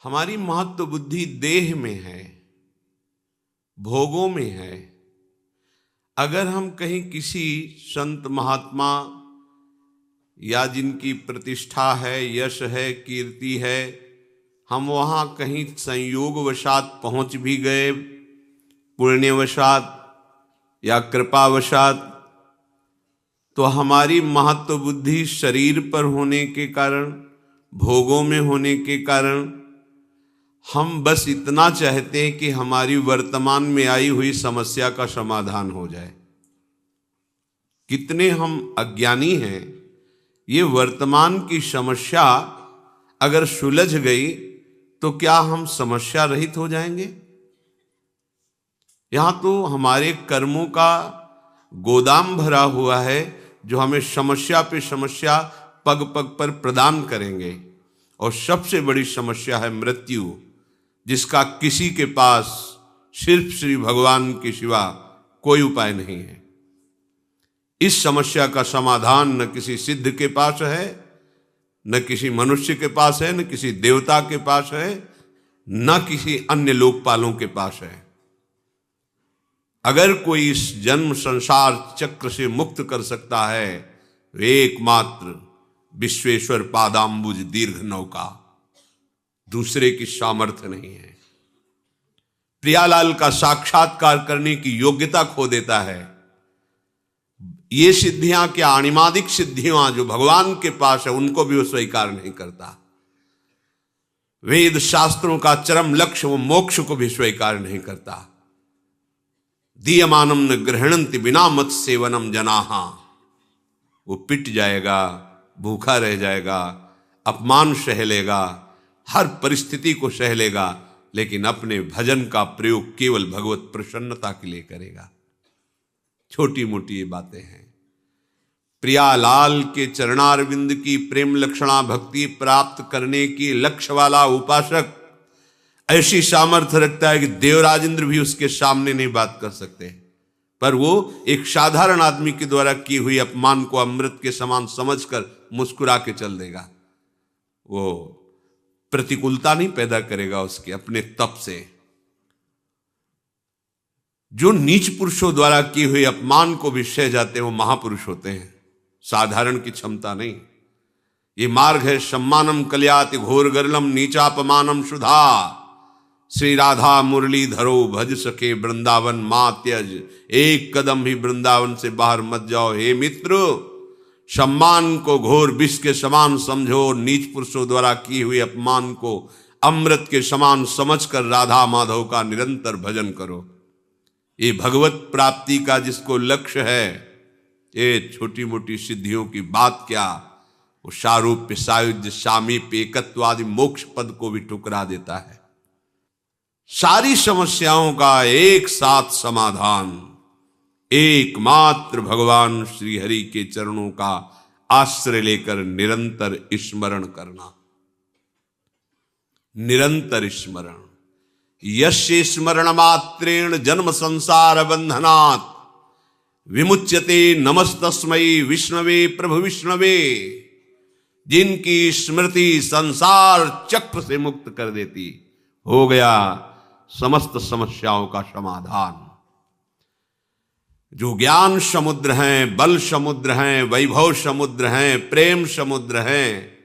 हमारी महत्व बुद्धि देह में है, भोगों में है। अगर हम कहीं किसी संत महात्मा या जिनकी प्रतिष्ठा है, यश है, कीर्ति है, हम वहाँ कहीं संयोगवशात पहुँच भी गए, पुण्यवशात या कृपावशात, तो हमारी महत्व बुद्धि शरीर पर होने के कारण, भोगों में होने के कारण, हम बस इतना चाहते हैं कि हमारी वर्तमान में आई हुई समस्या का समाधान हो जाए। कितने हम अज्ञानी हैं। ये वर्तमान की समस्या अगर सुलझ गई तो क्या हम समस्या रहित हो जाएंगे? यहां तो हमारे कर्मों का गोदाम भरा हुआ है जो हमें समस्या पे समस्या पग पग पर प्रदान करेंगे। और सबसे बड़ी समस्या है मृत्यु, जिसका किसी के पास सिर्फ श्री भगवान के सिवा कोई उपाय नहीं है। इस समस्या का समाधान न किसी सिद्ध के पास है, न किसी मनुष्य के पास है, न किसी देवता के पास है, न किसी अन्य लोकपालों के पास है। अगर कोई इस जन्म संसार चक्र से मुक्त कर सकता है, वे एकमात्र विश्वेश्वर पादाम्बुज दीर्घ नौका, दूसरे की सामर्थ्य नहीं है। प्रियालाल का साक्षात्कार करने की योग्यता खो देता है। ये सिद्धियां क्या, अणिमादिक सिद्धियां जो भगवान के पास है, उनको भी वो स्वीकार नहीं करता। वेद शास्त्रों का चरम लक्ष्य, वो मोक्ष को भी स्वीकार नहीं करता। दीयमानम न गृहणन्ति बिना मत सेवनम जनाहा, वो पिट जाएगा, भूखा रह जाएगा, अपमान सह लेगा, हर परिस्थिति को सह लेगा, लेकिन अपने भजन का प्रयोग केवल भगवत प्रसन्नता के लिए करेगा। छोटी मोटी ये बातें हैं। प्रियालाल के चरणारविंद की प्रेम लक्षणा भक्ति प्राप्त करने की लक्ष्य वाला उपासक ऐसी सामर्थ्य रखता है कि देवराज इंद्र भी उसके सामने नहीं बात कर सकते, पर वो एक साधारण आदमी के द्वारा की हुई अपमान को अमृत के समान समझकर मुस्कुरा के चल देगा। वो प्रतिकूलता नहीं पैदा करेगा उसके अपने तप से। जो नीच पुरुषों द्वारा की हुई अपमान को भी सह जाते हैं, वो महापुरुष होते हैं, साधारण की क्षमता नहीं। ये मार्ग है सम्मानम कल्याति घोर गरलम नीचापमानम सुधा, श्री राधा मुरली धरो भज सके वृंदावन मां त्यज, एक कदम भी वृंदावन से बाहर मत जाओ। हे मित्र, सम्मान को घोर विष के समान समझो, नीच पुरुषों द्वारा की हुई अपमान को अमृत के समान समझकर राधा माधव का निरंतर भजन करो। ये भगवत प्राप्ति का जिसको लक्ष्य है, ये छोटी मोटी सिद्धियों की बात क्या, वो सारूप्य सायुज्य सामीप्य एकत्वादि मोक्ष पद को भी ठुकरा देता है। सारी समस्याओं का एक साथ समाधान एकमात्र भगवान श्री हरि के चरणों का आश्रय लेकर निरंतर स्मरण करना। निरंतर स्मरण। यस्य स्मरण मात्रेण जन्म संसार बंधनात् विमुच्यते नमस्तस्मै विष्णवे प्रभु विष्णवे। जिनकी स्मृति संसार चक्र से मुक्त कर देती, हो गया समस्त समस्याओं का समाधान। जो ज्ञान समुद्र हैं, बल समुद्र हैं, वैभव समुद्र हैं, प्रेम समुद्र हैं,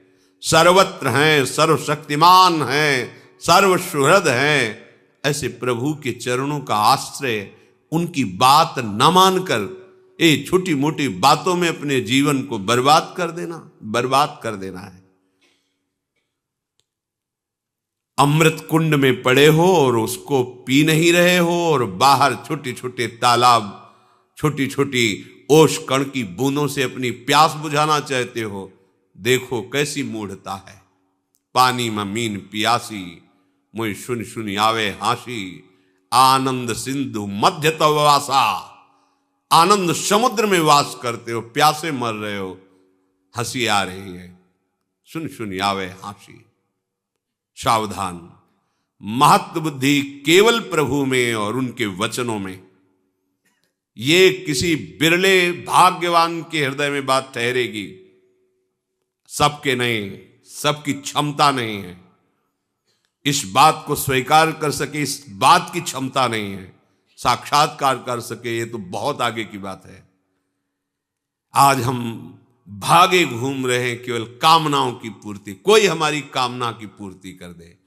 सर्वत्र हैं, सर्वशक्तिमान हैं, सर्वसुहृद हैं, ऐसे प्रभु के चरणों का आश्रय, उनकी बात न मानकर ये छोटी मोटी बातों में अपने जीवन को बर्बाद कर देना है। अमृत कुंड में पड़े हो और उसको पी नहीं रहे हो, और बाहर छोटे छोटे तालाब, छोटी छोटी ओस कण की बूंदों से अपनी प्यास बुझाना चाहते हो। देखो कैसी मूढ़ता है। पानी में मीन पियासी, मुझ सुन सुन आवे हासी, आनंद सिंधु मध्य तव वासा। आनंद समुद्र में वास करते हो, प्यासे मर रहे हो, हंसी आ रही है, सुन सुन आवे हासी। सावधान। महत्व बुद्धि केवल प्रभु में और उनके वचनों में। ये किसी बिरले भाग्यवान के हृदय में बात ठहरेगी, सबके नहीं, सबकी क्षमता नहीं है। इस बात को स्वीकार कर सके, इस बात की क्षमता नहीं है, साक्षात्कार कर सके, ये तो बहुत आगे की बात है। आज हम भागे घूम रहे हैं केवल कामनाओं की पूर्ति, कोई हमारी कामना की पूर्ति कर दे,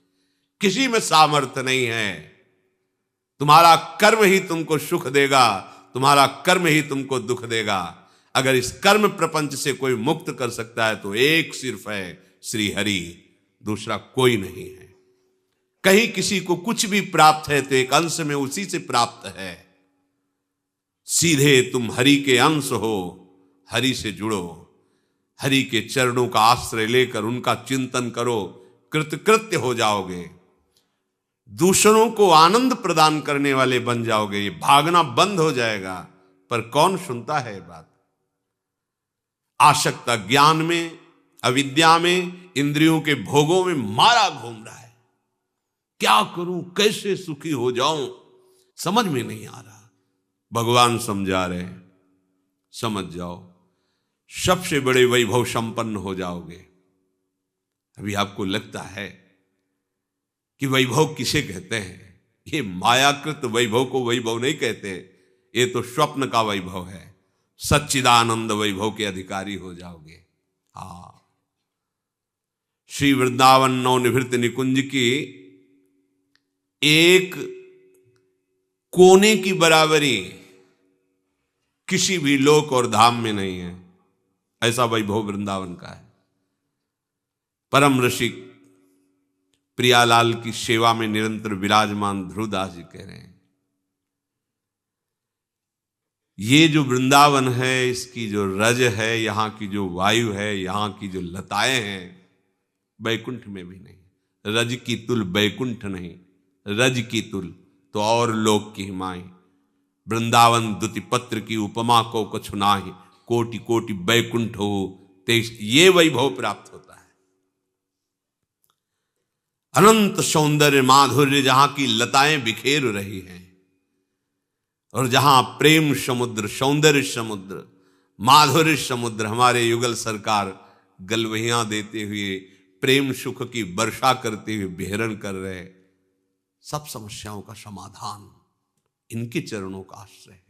किसी में सामर्थ्य नहीं है। तुम्हारा कर्म ही तुमको सुख देगा, तुम्हारा कर्म ही तुमको दुख देगा। अगर इस कर्म प्रपंच से कोई मुक्त कर सकता है तो एक सिर्फ है, श्री हरि, दूसरा कोई नहीं है। कहीं किसी को कुछ भी प्राप्त है तो एक अंश में उसी से प्राप्त है। सीधे तुम हरि के अंश हो, हरि से जुड़ो, हरि के चरणों का आश्रय लेकर उनका चिंतन करो, कृतकृत्य हो जाओगे, दूसरों को आनंद प्रदान करने वाले बन जाओगे। ये भागना बंद हो जाएगा। पर कौन सुनता है बात? आसक्ता ज्ञान में, अविद्या में, इंद्रियों के भोगों में मारा घूम रहा है। क्या करूं, कैसे सुखी हो जाऊं, समझ में नहीं आ रहा। भगवान समझा रहे, समझ जाओ, सबसे बड़े वैभव संपन्न हो जाओगे। अभी आपको लगता है कि वैभव किसे कहते हैं? ये मायाकृत वैभव को वैभव नहीं कहते, ये तो स्वप्न का वैभव है। सच्चिदानंद वैभव के अधिकारी हो जाओगे। हाँ, श्री वृंदावन नवनिभृत निकुंज की एक कोने की बराबरी किसी भी लोक और धाम में नहीं है। ऐसा वैभव वृंदावन का है। परम ऋषि प्रियालाल की सेवा में निरंतर विराजमान ध्रुवदास जी कह रहे हैं, ये जो वृंदावन है, इसकी जो रज है, यहां की जो वायु है, यहां की जो लताएं हैं, बैकुंठ में भी नहीं। रज की तुल बैकुंठ नहीं, रज की तुल तो और लोक की हिमाई। वृंदावन दुति पत्र की उपमा को कछु नाही, कोटि कोटि बैकुंठ हो तेज। ये वैभव प्राप्त होता है। अनंत सौंदर्य माधुर्य, जहां की लताएं बिखेर रही हैं, और जहां प्रेम समुद्र, सौंदर्य समुद्र, माधुर्य समुद्र, हमारे युगल सरकार गलवहियां देते हुए प्रेम सुख की वर्षा करते हुए विहरण कर रहे। सब समस्याओं का समाधान इनके चरणों का आश्रय है।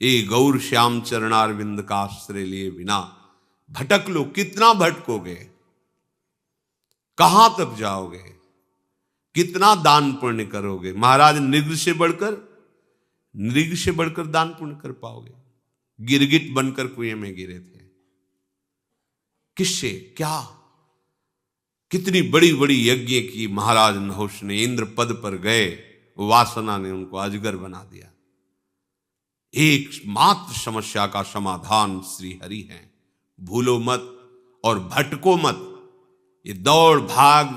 ये गौर श्याम चरणारविंद का आश्रय लिए बिना भटक लो, कितना भटकोगे, कहां तक जाओगे, कितना दान पुण्य करोगे? महाराज नृग से बढ़कर दान पुण्य कर पाओगे? गिरगिट बनकर कुएं में गिरे थे। किससे क्या? कितनी बड़ी बड़ी यज्ञ की महाराज नहुष ने, इंद्र पद पर गए, वासना ने उनको अजगर बना दिया। एकमात्र समस्या का समाधान श्री हरि है। भूलो मत और भटको मत। ये दौड़ भाग,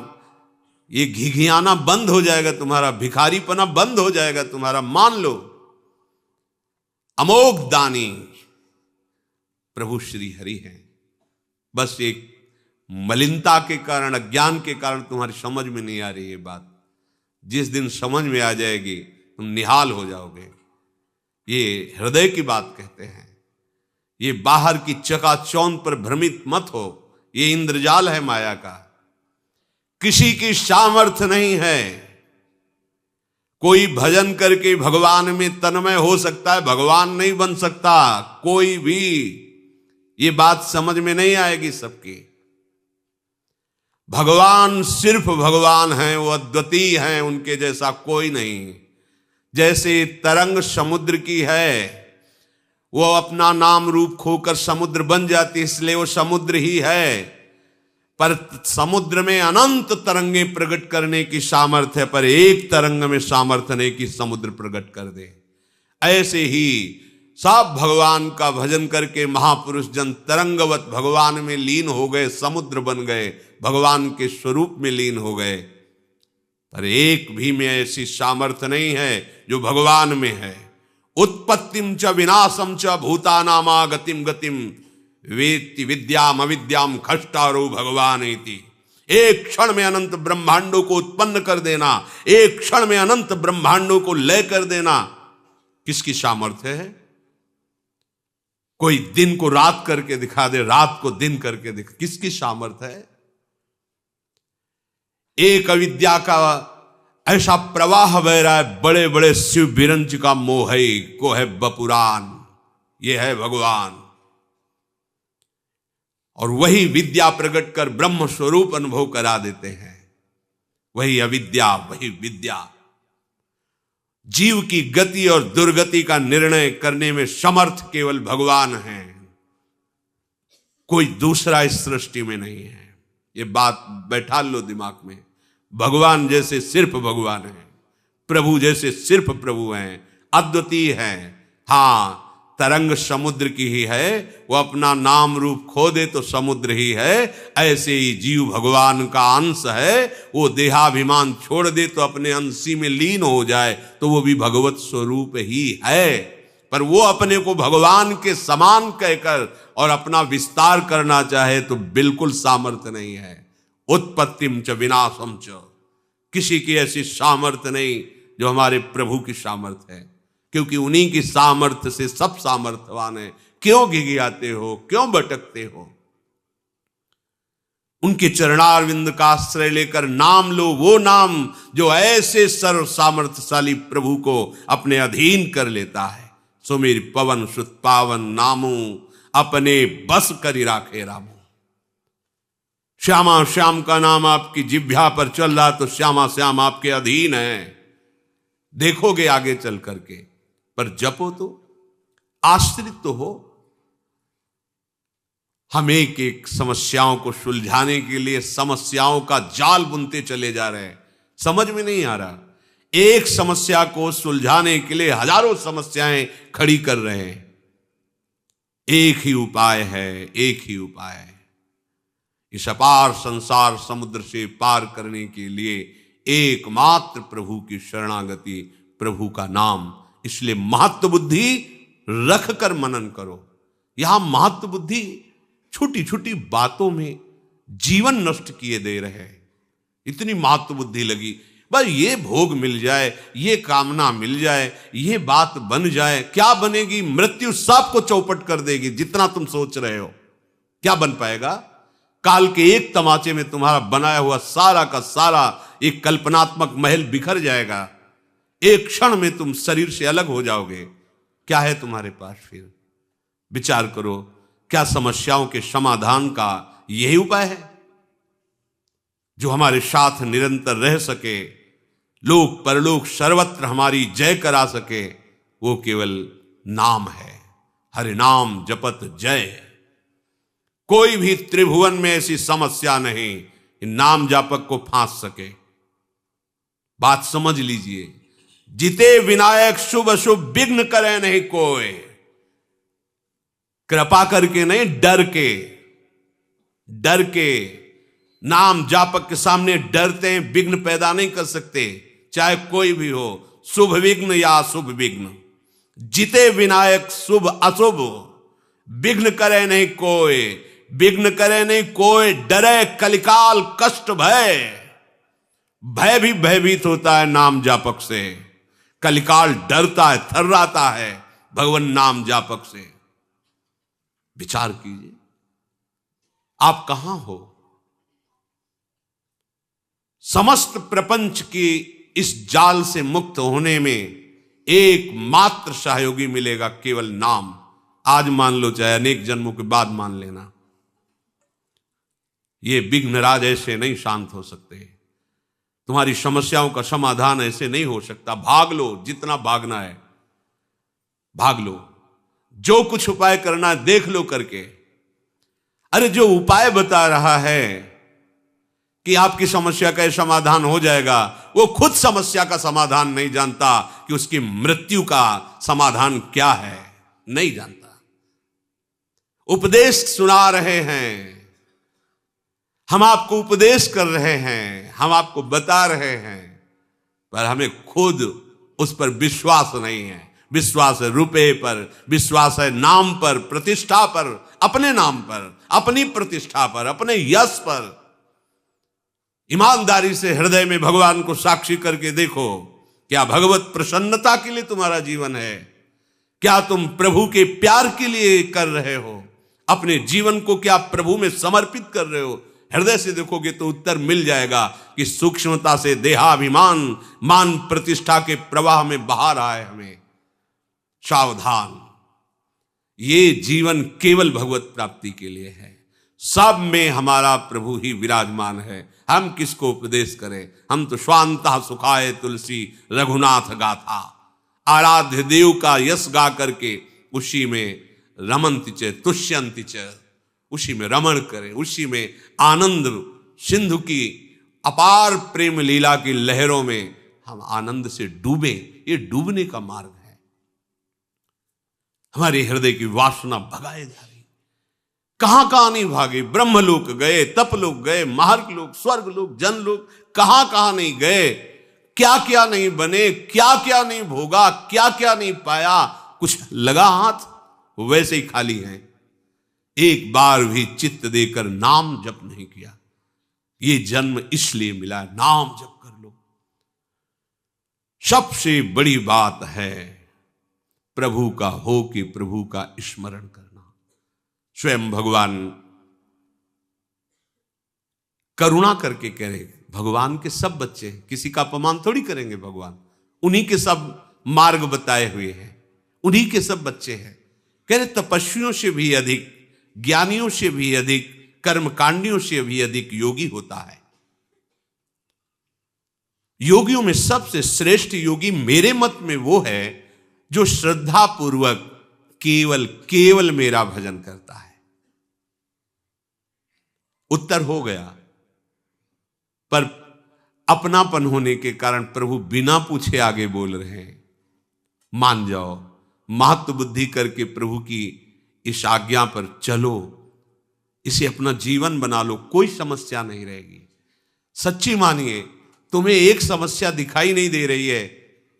ये घिघियाना बंद हो जाएगा तुम्हारा, भिखारीपना बंद हो जाएगा तुम्हारा। मान लो अमोघ दानी प्रभु श्री हरि हैं। बस एक मलिनता के कारण, अज्ञान के कारण तुम्हारी समझ में नहीं आ रही ये बात। जिस दिन समझ में आ जाएगी तुम निहाल हो जाओगे। ये हृदय की बात कहते हैं। ये बाहर की चकाचौंध पर भ्रमित मत हो, ये इंद्रजाल है माया का। किसी की सामर्थ्य नहीं है। कोई भजन करके भगवान में तन्मय हो सकता है, भगवान नहीं बन सकता कोई भी। ये बात समझ में नहीं आएगी सबकी। भगवान सिर्फ भगवान हैं, वो अद्वितीय हैं, उनके जैसा कोई नहीं। जैसे तरंग समुद्र की है, वो अपना नाम रूप खोकर समुद्र बन जाती, इसलिए वो समुद्र ही है। पर समुद्र में अनंत तरंगे प्रकट करने की सामर्थ्य है, पर एक तरंग में सामर्थ्य नहीं कि समुद्र प्रकट कर दे। ऐसे ही सब भगवान का भजन करके महापुरुष जन तरंगवत भगवान में लीन हो गए, समुद्र बन गए, भगवान के स्वरूप में लीन हो गए। पर एक भी में ऐसी सामर्थ्य नहीं है जो भगवान में है। उत्पत्तिम च विनाशम च भूतानामागतिम गतिम वेत्ति विद्याम अविद्याम खष्टारो भगवान इति। एक क्षण में अनंत ब्रह्मांडों को उत्पन्न कर देना, एक क्षण में अनंत ब्रह्मांडों को लय कर देना, किसकी सामर्थ्य है? कोई दिन को रात करके दिखा दे, रात को दिन करके दिखा, किसकी सामर्थ्य है? एक अविद्या का ऐसा प्रवाह बह रहा है, बड़े बड़े शिव बिरंच का मोह है, को है बपुरान, ये है भगवान। और वही विद्या प्रकट कर ब्रह्म स्वरूप अनुभव करा देते हैं। वही अविद्या, वही विद्या। जीव की गति और दुर्गति का निर्णय करने में समर्थ केवल भगवान हैं, कोई दूसरा इस सृष्टि में नहीं है। ये बात बैठा लो दिमाग में। भगवान जैसे सिर्फ भगवान है, प्रभु जैसे सिर्फ प्रभु हैं, अद्वितीय हैं। हाँ, तरंग समुद्र की ही है, वो अपना नाम रूप खो दे तो समुद्र ही है। ऐसे ही जीव भगवान का अंश है, वो देहाभिमान छोड़ दे तो अपने अंशी में लीन हो जाए तो वो भी भगवत स्वरूप ही है। पर वो अपने को भगवान के समान कहकर और अपना विस्तार करना चाहे तो बिल्कुल सामर्थ्य नहीं है। उत्पत्तिम च विनाशम च, किसी की ऐसी सामर्थ्य नहीं जो हमारे प्रभु की सामर्थ्य है, क्योंकि उन्हीं की सामर्थ्य से सब सामर्थ्यवान है। क्यों घिघियाते हो, क्यों भटकते हो? उनके चरणारविंद का आश्रय लेकर नाम लो, वो नाम जो ऐसे सर्व सामर्थ्यशाली प्रभु को अपने अधीन कर लेता है। सुमिर पवन सुत पावन नामू, अपने बस करी राखे रामू। श्यामा श्याम का नाम आपकी जिह्वा पर चल रहा तो श्यामा श्याम आपके अधीन है, देखोगे आगे चल करके। पर जपो तो, आश्रित तो हो। हम एक एक समस्याओं को सुलझाने के लिए समस्याओं का जाल बुनते चले जा रहे हैं, समझ में नहीं आ रहा। एक समस्या को सुलझाने के लिए हजारों समस्याएं खड़ी कर रहे हैं। एक ही उपाय है, एक ही उपाय है। इस अपार संसार समुद्र से पार करने के लिए एकमात्र प्रभु की शरणागति, प्रभु का नाम। इसलिए महत्व बुद्धि रख कर मनन करो। यहां महत्व बुद्धि छोटी छोटी बातों में जीवन नष्ट किए दे रहे हैं। इतनी महत्व बुद्धि लगी, बस ये भोग मिल जाए, ये कामना मिल जाए, ये बात बन जाए। क्या बनेगी? मृत्यु सबको चौपट कर देगी। जितना तुम सोच रहे हो क्या बन पाएगा? काल के एक तमाचे में तुम्हारा बनाया हुआ सारा का सारा एक कल्पनात्मक महल बिखर जाएगा। एक क्षण में तुम शरीर से अलग हो जाओगे। क्या है तुम्हारे पास फिर? विचार करो, क्या समस्याओं के समाधान का यही उपाय है जो हमारे साथ निरंतर रह सके, लोक परलोक सर्वत्र हमारी जय करा सके? वो केवल नाम है। हरि नाम जपत जय। कोई भी त्रिभुवन में ऐसी समस्या नहीं कि नाम जापक को फांस सके। बात समझ लीजिए। जिते विनायक शुभ अशुभ विघ्न करे नहीं कोई। कृपा करके नहीं, डर के। डर के नाम जापक के सामने डरते हैं, विघ्न पैदा नहीं कर सकते, चाहे कोई भी हो, शुभ विघ्न या अशुभ विघ्न। जिते विनायक शुभ अशुभ विघ्न करे नहीं कोई। विघ्न करे नहीं कोई, डरे कलिकाल कष्ट भय। भय भी भयभीत होता है नाम जापक से। कलिकाल डरता है, थर्राता है भगवान नाम जापक से। विचार कीजिए, आप कहां हो? समस्त प्रपंच की इस जाल से मुक्त होने में एकमात्र सहयोगी मिलेगा, केवल नाम। आज मान लो, चाहे अनेक जन्मों के बाद मान लेना। ये विघ्नराज ऐसे नहीं शांत हो सकते। तुम्हारी समस्याओं का समाधान ऐसे नहीं हो सकता। भाग लो, जितना भागना है भाग लो। जो कुछ उपाय करना है देख लो करके। अरे जो उपाय बता रहा है कि आपकी समस्या का समाधान हो जाएगा, वो खुद समस्या का समाधान नहीं जानता कि उसकी मृत्यु का समाधान क्या है, नहीं जानता। उपदेश सुना रहे हैं, हम आपको उपदेश कर रहे हैं, हम आपको बता रहे हैं, पर हमें खुद उस पर विश्वास नहीं है। विश्वास है रुपए पर, विश्वास है नाम पर, प्रतिष्ठा पर, अपने नाम पर, अपनी प्रतिष्ठा पर, अपने यश पर। ईमानदारी से हृदय में भगवान को साक्षी करके देखो, क्या भगवत प्रसन्नता के लिए तुम्हारा जीवन है? क्या तुम प्रभु के प्यार के लिए कर रहे हो? अपने जीवन को क्या प्रभु में समर्पित कर रहे हो? हृदय से देखोगे तो उत्तर मिल जाएगा कि सूक्ष्मता से देहाभिमान मान प्रतिष्ठा के प्रवाह में बहा रहा है हमें। सावधान, ये जीवन केवल भगवत प्राप्ति के लिए है। सब में हमारा प्रभु ही विराजमान है। हम किसको उपदेश करें? हम तो स्वांतः सुखाय तुलसी रघुनाथ गाथा, आराध्य देव का यश गा करके उसी में रमन्ति च तुष्यन्ति च, उसी में रमण करें, उसी में आनंद सिंधु की अपार प्रेम लीला की लहरों में हम आनंद से डूबे। ये डूबने का मार्ग है। हमारे हृदय की वासना भगाए जा रही, कहां कहां नहीं भागे। ब्रह्मलोक गए, तपलोक गए, महार्गलोक, स्वर्गलोक, जनलोक, कहां कहां नहीं गए। क्या क्या नहीं बने, क्या क्या नहीं भोगा, क्या क्या नहीं पाया। कुछ लगा हाथ वैसे ही खाली हैं। एक बार भी चित्त देकर नाम जप नहीं किया। ये जन्म इसलिए मिला, नाम जप कर लो। सबसे बड़ी बात है प्रभु का हो कि प्रभु का स्मरण करना। स्वयं भगवान करुणा करके कह रहे, भगवान के सब बच्चे हैं, किसी का अपमान थोड़ी करेंगे भगवान। उन्हीं के सब मार्ग बताए हुए हैं, उन्हीं के सब बच्चे हैं। कह रहे तपस्वियों से भी अधिक, ज्ञानियों से भी अधिक, कर्मकांडियों से भी अधिक योगी होता है। योगियों में सबसे श्रेष्ठ योगी मेरे मत में वो है जो श्रद्धा पूर्वक केवल केवल मेरा भजन करता है। उत्तर हो गया, पर अपनापन होने के कारण प्रभु बिना पूछे आगे बोल रहे हैं। मान जाओ, महत्व बुद्धि करके प्रभु की इस आज्ञा पर चलो, इसे अपना जीवन बना लो, कोई समस्या नहीं रहेगी। सच्ची मानिए, तुम्हें एक समस्या दिखाई नहीं दे रही है,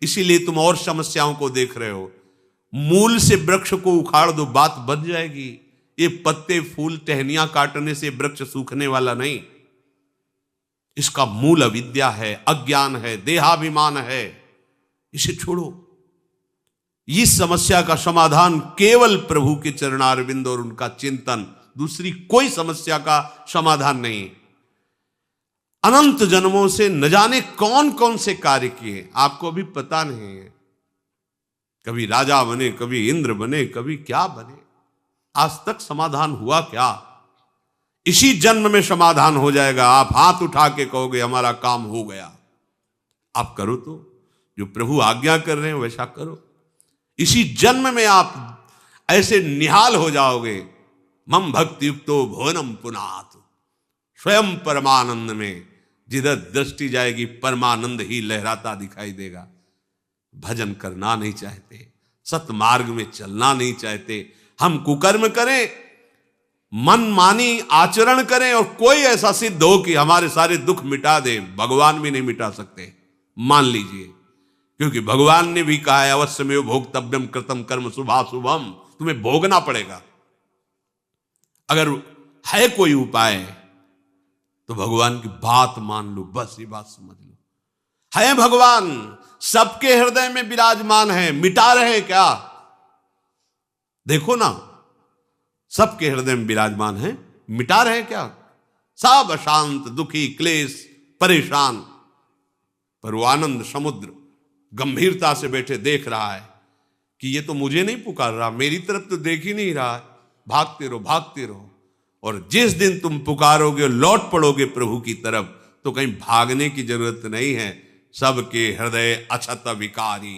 इसीलिए तुम और समस्याओं को देख रहे हो। मूल से वृक्ष को उखाड़ दो, बात बन जाएगी। ये पत्ते फूल टहनियां काटने से वृक्ष सूखने वाला नहीं। इसका मूल अविद्या है, अज्ञान है, देहाभिमान है। इसे छोड़ो। इस समस्या का समाधान केवल प्रभु के चरणारविंद और उनका चिंतन, दूसरी कोई समस्या का समाधान नहीं। अनंत जन्मों से न जाने कौन कौन से कार्य किए, आपको अभी पता नहीं है। कभी राजा बने, कभी इंद्र बने, कभी क्या बने, आज तक समाधान हुआ क्या? इसी जन्म में समाधान हो जाएगा। आप हाथ उठा के कहोगे हमारा काम हो गया। आप करो, तो जो प्रभु आज्ञा कर रहे हैं वैसा करो। इसी जन्म में आप ऐसे निहाल हो जाओगे। मम भक्ति युक्तो भुवनम पुनात, स्वयं परमानंद में जिधर दृष्टि जाएगी परमानंद ही लहराता दिखाई देगा। भजन करना नहीं चाहते, सतमार्ग में चलना नहीं चाहते, हम कुकर्म करें, मनमानी आचरण करें और कोई ऐसा सिद्ध हो कि हमारे सारे दुख मिटा दे, भगवान भी नहीं मिटा सकते। मान लीजिए, क्योंकि भगवान ने भी कहा है अवश्यमेव भोक्तव्यम कृतम कर्म शुभाशुभम, तुम्हें भोगना पड़ेगा। अगर है कोई उपाय तो भगवान की बात मान लो, बस ये बात समझ लो। है भगवान, सबके हृदय में विराजमान है, मिटा रहे क्या? देखो ना, सबके हृदय में विराजमान है, मिटा रहे क्या? सब अशांत, दुखी, क्लेश, परेशान, पर वो आनंद समुद्र गंभीरता से बैठे देख रहा है कि ये तो मुझे नहीं पुकार रहा, मेरी तरफ तो देख ही नहीं रहा। भागते रहो, भागते रहो। और जिस दिन तुम पुकारोगे, लौट पड़ोगे प्रभु की तरफ, तो कहीं भागने की जरूरत नहीं है। सबके हृदय अछत विकारी,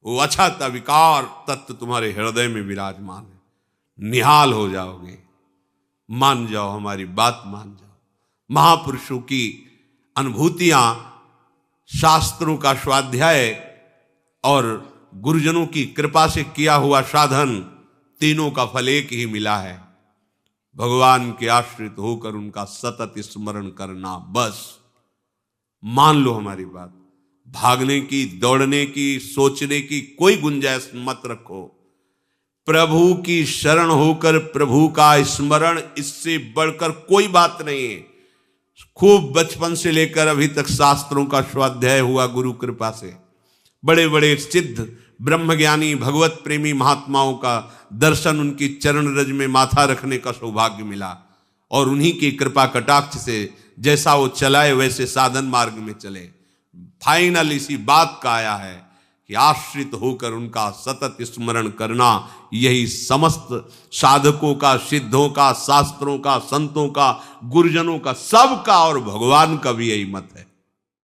वो अछत विकार तत्व तुम्हारे हृदय में विराजमान है। निहाल हो जाओगे। मान जाओ, हमारी बात मान जाओ। महापुरुषों की अनुभूतियां, शास्त्रों का स्वाध्याय और गुरुजनों की कृपा से किया हुआ साधन, तीनों का फल एक ही मिला है। भगवान के आश्रित होकर उनका सतत स्मरण करना। बस मान लो हमारी बात। भागने की, दौड़ने की, सोचने की कोई गुंजाइश मत रखो। प्रभु की शरण होकर प्रभु का स्मरण, इससे बढ़कर कोई बात नहीं है। खूब बचपन से लेकर अभी तक शास्त्रों का स्वाध्याय हुआ गुरु कृपा से। बड़े बड़े सिद्ध ब्रह्मज्ञानी भगवत प्रेमी महात्माओं का दर्शन, उनकी चरण रज में माथा रखने का सौभाग्य मिला। और उन्हीं की कृपा कटाक्ष से जैसा वो चलाए वैसे साधन मार्ग में चले। फाइनल इसी बात का आया है कि आश्रित होकर उनका सतत स्मरण करना, यही समस्त साधकों का, सिद्धों का, शास्त्रों का, संतों का, गुरुजनों का, सबका और भगवान का भी यही मत है।